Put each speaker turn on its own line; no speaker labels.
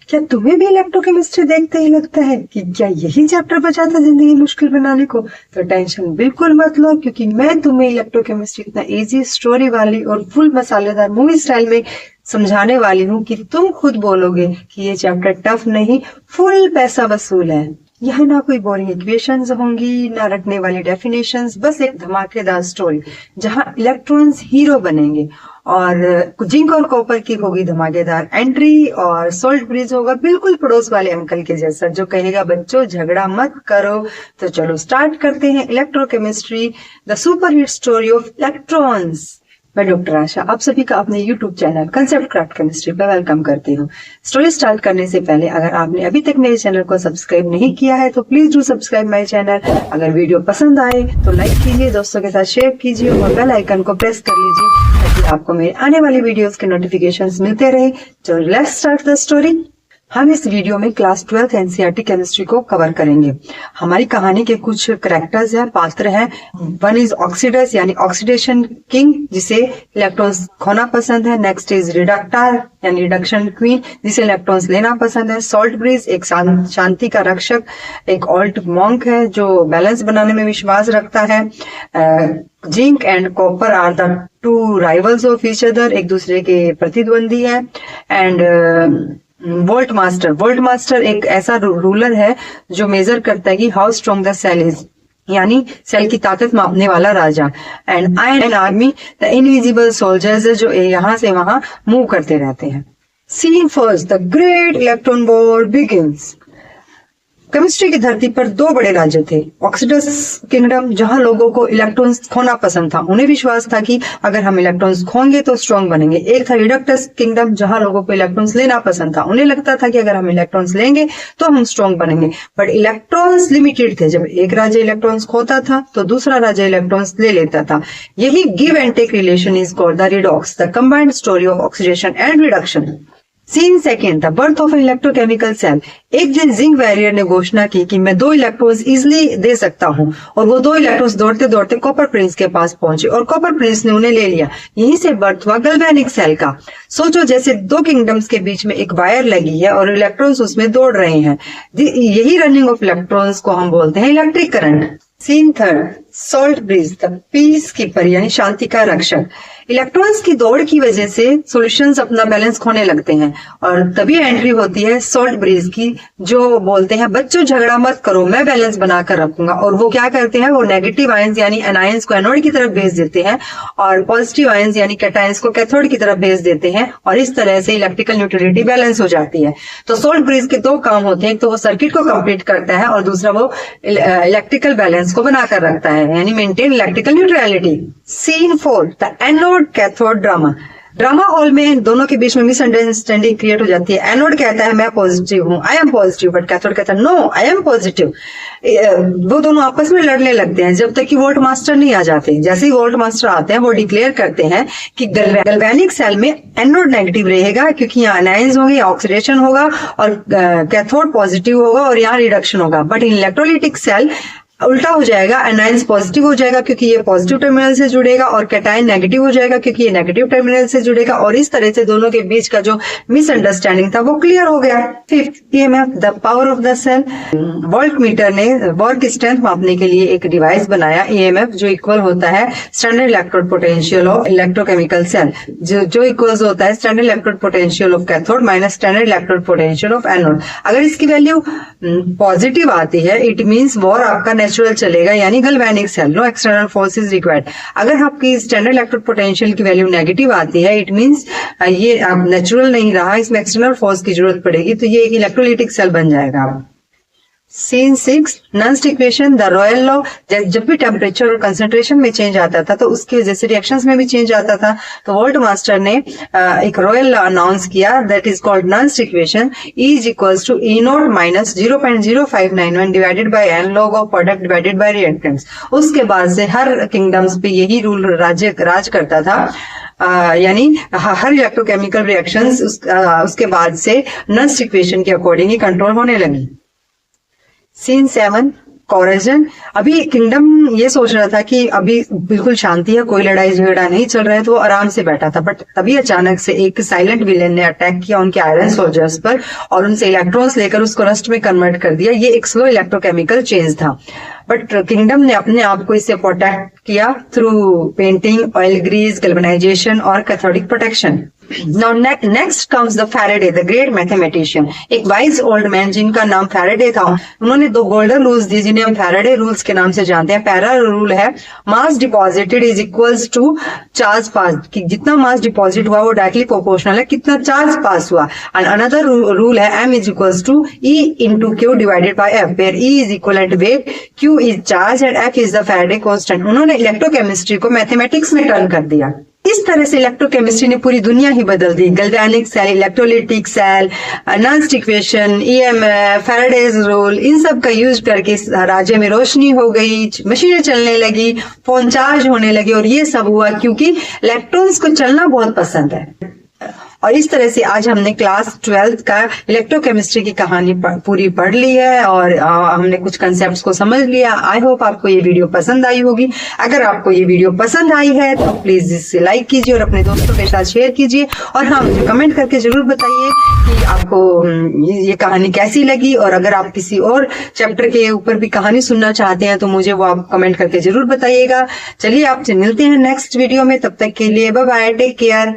क्या तुम्हें भी इलेक्ट्रोकेमिस्ट्री देखते ही लगता है कि क्या यही चैप्टर बचा था जिंदगी मुश्किल बनाने को? तो टेंशन बिल्कुल मत लो, क्योंकि मैं तुम्हें इलेक्ट्रोकेमिस्ट्री इतना इजी, स्टोरी वाली और फुल मसालेदार मूवी स्टाइल में समझाने वाली हूँ कि तुम खुद बोलोगे कि ये चैप्टर टफ नहीं, फुल पैसा वसूल है। यहाँ ना कोई बोरिंग इक्वेशंस होंगी, ना रटने वाली डेफिनेशंस, बस एक धमाकेदार स्टोरी जहाँ इलेक्ट्रॉन्स हीरो बनेंगे और जिंक और कॉपर की होगी धमाकेदार एंट्री और सोल्ट ब्रिज होगा बिल्कुल पड़ोस वाले अंकल के जैसा जो कहेगा बच्चों झगड़ा मत करो। तो चलो स्टार्ट करते हैं electrochemistry, the super hit story of electrons. मैं डॉक्टर आशा आप सभी का अपने YouTube channel concept craft chemistry पर वेलकम करती हूँ। स्टोरी स्टार्ट करने से पहले अगर आपने अभी तक मेरे चैनल को सब्सक्राइब नहीं किया है तो please do subscribe my channel. अगर वीडियो पसंद आए तो लाइक कीजिए, दोस्तों के साथ शेयर कीजिए और बेल आइकन को प्रेस कर लीजिए ताकि आपको मेरे आने वाली वीडियोस के नोटिफिकेशंस मिलते रहे। तो लेट्स स्टार्ट द स्टोरी। हम इस वीडियो में क्लास 12 एनसीईआरटी केमिस्ट्री को कवर करेंगे। हमारी कहानी के कुछ कैरेक्टर्स हैं, पात्र हैं। वन इज ऑक्सीडस यानी ऑक्सीडेशन किंग, जिसे इलेक्ट्रॉन्स खोना पसंद है। नेक्स्ट इज रिडक्टर यानी रिडक्शन क्वीन, जिसे इलेक्ट्रॉन्स लेना पसंद है। सॉल्ट ब्रिज एक शांति का रक्षक, एक ऑल्ट मॉन्क है जो बैलेंस बनाने में विश्वास रखता है। Zinc and copper are the two rivals of each other, एक दूसरे के प्रतिद्वंदी है। एंड वोल्ट मास्टर एक ऐसा रूलर है जो मेजर करता है कि how strong the cell is, यानी सेल की ताकत मापने वाला राजा। And iron army the invisible soldiers जो यहाँ से वहां मूव करते रहते हैं। Scene first, the great electron war begins. Chemistry की धरती पर दो बड़े राज्य थे। ऑक्सीडस किंगडम, जहां लोगों को इलेक्ट्रॉन्स खोना पसंद था, उन्हें विश्वास था कि अगर हम इलेक्ट्रॉन्स खोएंगे तो स्ट्रॉन्ग बनेंगे। एक था रिडक्टस किंगडम, जहां लोगों को इलेक्ट्रॉन्स लेना पसंद था, उन्हें लगता था कि अगर हम इलेक्ट्रॉन्स लेंगे तो हम स्ट्रॉन्ग बनेंगे। बट इलेक्ट्रॉन्स लिमिटेड थे, जब एक राज्य इलेक्ट्रॉन्स खोता था तो दूसरा राज्य इलेक्ट्रॉन्स ले लेता था। यही give and take relation is called the redox, the combined story of oxidation and reduction. Scene second, the birth of electrochemical cell. एक दिन जिंक वैरियर ने घोषणा की कि मैं 2 इलेक्ट्रॉन्स इजिली दे सकता हूं, और वो 2 इलेक्ट्रॉन्स दौड़ते दौड़ते कॉपर प्रिंस के पास पहुंचे और कॉपर प्रिंस ने उन्हें ले लिया। यहीं से बर्थ हुआ गैल्वेनिक सेल का। सोचो जैसे 2 किंगडम्स के बीच में एक वायर लगी है और इलेक्ट्रॉन्स उसमें दौड़ रहे हैं। यही रनिंग ऑफ इलेक्ट्रॉन्स को हम बोलते हैं electric current. Scene third, salt bridge the peace keeper यानी शांति का रक्षक। इलेक्ट्रॉन्स की दौड़ की वजह से सॉल्यूशंस अपना बैलेंस खोने लगते हैं और तभी एंट्री होती है सॉल्ट ब्रिज की, जो बोलते हैं बच्चों झगड़ा मत करो, मैं बैलेंस बनाकर रखूंगा। और वो क्या करते हैं, वो नेगेटिव आयंस यानी एनायंस को एनोड की तरफ भेज देते हैं और पॉजिटिव आयंस यानी कैटायंस को कैथोड की तरफ भेज देते हैं, और इस तरह से इलेक्ट्रिकल न्यूट्रलिटी बैलेंस हो जाती है। तो सॉल्ट ब्रिज के 2 काम होते हैं, एक तो वो सर्किट को कंप्लीट करता है और दूसरा वो इलेक्ट्रिकल बैलेंस को बनाकर रखता है, यानी maintain electrical neutrality. Scene 4, the anode cathode drama. Drama hall में दोनों के बीच में मिसअंडरस्टैंडिंग क्रिएट हो जाती है। एनोड कहता है मैं पॉजिटिव हूँ, I am positive, but cathode कहता है नो आई एम पॉजिटिव। वो दोनों आपस में लड़ने लगते हैं जब तक कि वोल्ट मास्टर नहीं आ जाते। जैसे ही वोल्ट मास्टर आते हैं वो डिक्लेयर करते हैं कि गैल्वेनिक सेल में एनोड नेगेटिव रहेगा क्योंकि यहाँ एनायंस होंगे, ऑक्सीडेशन होगा, और कैथोड पॉजिटिव होगा और यहाँ रिडक्शन होगा। बट इन इलेक्ट्रोलिटिक सेल उल्टा हो जाएगा, एनायंस पॉजिटिव हो जाएगा क्योंकि ये पॉजिटिव टर्मिनल से जुड़ेगा और कैटायन नेगेटिव हो जाएगा क्योंकि ये नेगेटिव टर्मिनल से जुड़ेगा, और इस तरह से दोनों के बीच का जो मिसअंडरस्टैंडिंग था वो क्लियर हो गया। Fifth, EMF the power of the cell. Voltmeter ने वॉर की स्ट्रेंथ मापने के लिए एक डिवाइस बनाया, ईएमएफ, जो इक्वल होता है standard electrode potential of electrochemical cell, जो इक्वल होता है standard electrode potential of cathode minus standard electrode potential of anode. अगर इसकी वैल्यू पॉजिटिव आती है इट मीन्स वॉर आपका नेचुरल चलेगा, यानी galvanic cell, no external force is required. अगर आपकी स्टैंडर्ड इलेक्ट्रोड पोटेंशियल की वैल्यू नेगेटिव आती है इट मीन्स ये नेचुरल नहीं रहा, इसमें एक्सटर्नल फोर्स की जरूरत पड़ेगी, तो ये एक इलेक्ट्रोलिटिक सेल बन जाएगा। Scene 6, Nernst equation, the royal law. जब भी टेम्परेचर और कंसंट्रेशन में चेंज आता था तो उसकी वजह से रिएक्शंस में भी चेंज आता था, तो वोल्ट मास्टर ने एक रॉयल लॉ अनाउंस किया, that is called Nernst equation, E is equals to E not minus 0.0591 divided by n log of product divided by reactants. उसके बाद से हर किंगडम्स पे यही रूल राज करता था, यानी हर इलेक्ट्रोकेमिकल रिएक्शंस उसके बाद से नर्स्ट इक्वेशन के अकॉर्डिंग ही कंट्रोल होने लगी। सीन 7, कोरेजन। अभी किंगडम ये सोच रहा था कि अभी बिल्कुल शांति है, कोई लड़ाई झगड़ा नहीं चल रहा है, तो वो आराम से बैठा था, बट तभी अचानक से एक साइलेंट विलेन ने अटैक किया उनके आयरन सोल्जर्स पर और उनसे इलेक्ट्रॉन्स लेकर उसको रस्ट में कन्वर्ट कर दिया। ये एक स्लो इलेक्ट्रोकेमिकल चेंज था, बट किंगडम ने अपने आप को इससे प्रोटेक्ट किया through painting, oil grease, galvanization और cathodic protection. Now next comes the Faraday, the great mathematician. एक वाइज ओल्ड मैन जिनका नाम फैराडे था, उन्होंने 2 गोल्डन रूल्स दिए जिन्हें हम फैराडे रूल्स के नाम से जानते हैं। पहला रूल है mass deposited is equals to charge pass, कि जितना मास डिपॉजिट हुआ वो डायरेक्टली प्रोपोर्शनल है कितना चार्ज पास हुआ। एंड अनदर रूल है m is equals to E into Q divided by f, where E is equivalent weight, Q is charge and F is the Faraday constant. उन्होंने electrochemistry को mathematics में turn कर दिया। इस तरह से इलेक्ट्रोकेमिस्ट्री ने पूरी दुनिया ही बदल दी। Galvanic cell, electrolytic cell, Nernst equation, EMF, Faraday's rule, इन सब का यूज करके राज्य में रोशनी हो गई, मशीनें चलने लगी, फोन चार्ज होने लगे, और ये सब हुआ क्योंकि इलेक्ट्रॉन्स को चलना बहुत पसंद है। और इस तरह से आज हमने क्लास 12th का इलेक्ट्रोकेमिस्ट्री की कहानी पूरी पढ़ ली है और हमने कुछ कंसेप्ट्स को समझ लिया। आई होप आपको ये वीडियो पसंद आई होगी। अगर आपको ये वीडियो पसंद आई है तो प्लीज इसे लाइक कीजिए और अपने दोस्तों के साथ शेयर कीजिए, और हाँ, मुझे कमेंट करके जरूर बताइए कि आपको ये कहानी कैसी लगी। और अगर आप किसी और चैप्टर के ऊपर भी कहानी सुनना चाहते हैं तो मुझे वो आप कमेंट करके जरूर बताइएगा। चलिए आपसे मिलते हैं नेक्स्ट वीडियो में, तब तक के लिए बाय बाय, टेक केयर।